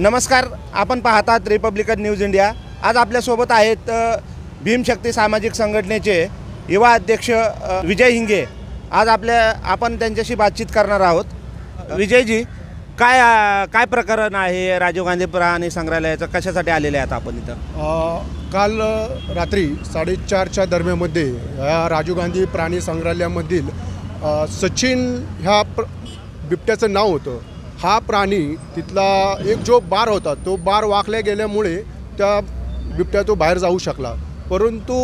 नमस्कार, आपण पाहतात रिपब्लिकन न्यूज इंडिया। आज आपल्यासोबत आहेत भीमशक्ती सामाजिक संघटनेचे युवा अध्यक्ष विजय हिंगे। आज आपण त्यांच्याशी बातचीत करणार आहोत। विजयजी, काय प्रकरण आहे राजीव गांधी प्राणी संग्रहालयाचं, कशासाठी आलेले आहेत आपण इथं? काल रात्री 4:30च्या दरम्यानमध्ये या राजीव गांधी प्राणी संग्रहालयामधील सचिन ह्या बिबट्याचं नाव होतं। हा प्राणी तिथला एक जो बार होता तो बार वाकल्या गेल्यामुळे त्या बिबट्या तो बाहेर जाऊ शकला। परंतु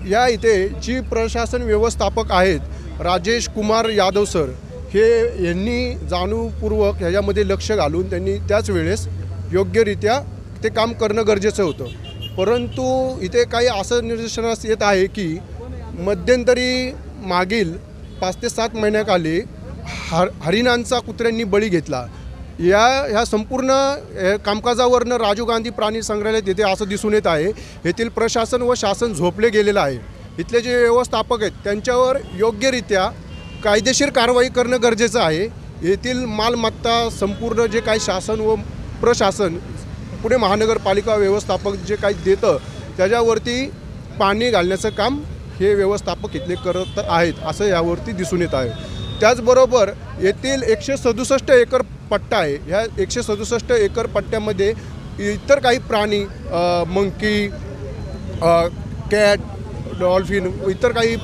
या इथे जी प्रशासन व्यवस्थापक आहेत राजेश कुमार यादव सर, हे यांनी जाणीवपूर्वक ह्याच्यामध्ये लक्ष घालून त्यांनी त्याच वेळेस योग्यरित्या ते काम करणं गरजेचं होतं। परंतु इथे काही असं निदर्शनास येत आहे की मध्यंतरी मागील 5 ते 7 महिन्याखाली हरिणांचा कुत्र्यांनी बळी घेतला। ह्या संपूर्ण कामकाजावरनं राजीव गांधी प्राणी संग्रहालयात येथे असं दिसून येत आहे येथील प्रशासन व शासन झोपले गेलेलं आहे। इथले जे व्यवस्थापक आहेत त्यांच्यावर योग्यरित्या कायदेशीर कारवाई करणं गरजेचं आहे। येथील मालमत्ता संपूर्ण जे काही शासन व प्रशासन पुणे महानगरपालिका व्यवस्थापक जे काही देतं त्याच्यावरती पाणी घालण्याचं काम हे व्यवस्थापक इथले करत आहेत असं यावरती दिसून येत आहे। त्याचबरोबर येथील 167 एकर पट्टा आहे। ह्या 167 एकर पट्ट्यामध्ये इतर काही प्राणी मंकी, कॅट, डॉल्फिन, इतर काही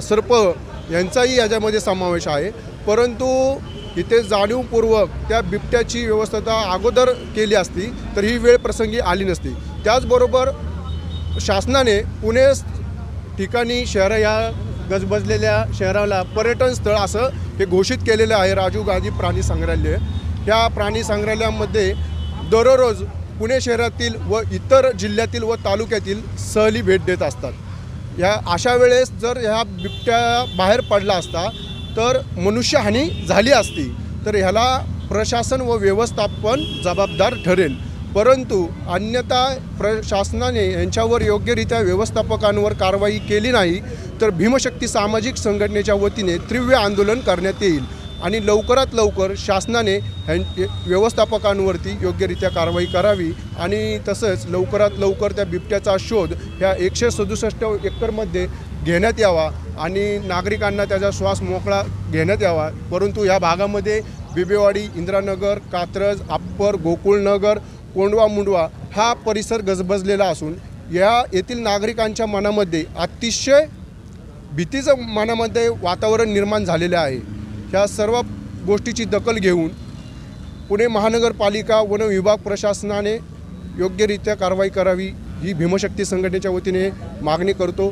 सर्प यांचाही याच्यामध्ये समावेश आहे। परंतु इथे जाणीवपूर्वक त्या बिबट्याची व्यवस्था अगोदर केली असती तर ही वेळ प्रसंगी आली नसती। त्याचबरोबर शासनाने पुणे ठिकाणी शहर या गजबजलेल्या शहराला पर्यटन स्थळ असं हे घोषित केलेलं आहे राजीव गांधी प्राणी संग्रहालय। ह्या प्राणी संग्रहालयामध्ये दररोज पुणे शहरातील व इतर जिल्ह्यातील व तालुक्यातील सहली भेट देत असतात। या अशा वेळेस जर ह्या बिबट्या बाहेर पडला असता तर मनुष्यहानी झाली असती तर ह्याला प्रशासन व व्यवस्थापन जबाबदार ठरेल। परंतु अन्यथा प्रशासनाने यांच्यावर योग्यरित्या व्यवस्थापकांवर कारवाई केली नाही तर भीमशक्ती सामाजिक संघटनेच्या वतीने तीव्र आंदोलन करण्यात येईल आणि लवकरात लवकर शासनाने व्यवस्थापकांवरती योग्यरित्या कारवाई करावी आणि तसंच लवकरात लवकर त्या बिबट्याचा शोध ह्या 167 एकरमध्ये घेण्यात यावा आणि नागरिकांना त्याचा श्वास मोकळा घेण्यात यावा। परंतु या भागामध्ये बिबेवाडी, इंदिरानगर, कात्रज, अप्पर, गोकुळनगर, कोंडवा, मुंडवा हा परिसर गजबजलेला असून येथील नागरिकांच्या मनामध्ये अतिशय भीतीचं मनामध्ये वातावरण निर्माण झालेलं आहे। ह्या सर्व गोष्टीची दखल घेऊन पुणे महानगरपालिका वन विभाग प्रशासनाने योग्यरित्या कारवाई करावी ही भीमशक्ती संघटनेच्या वतीने मागणी करतो।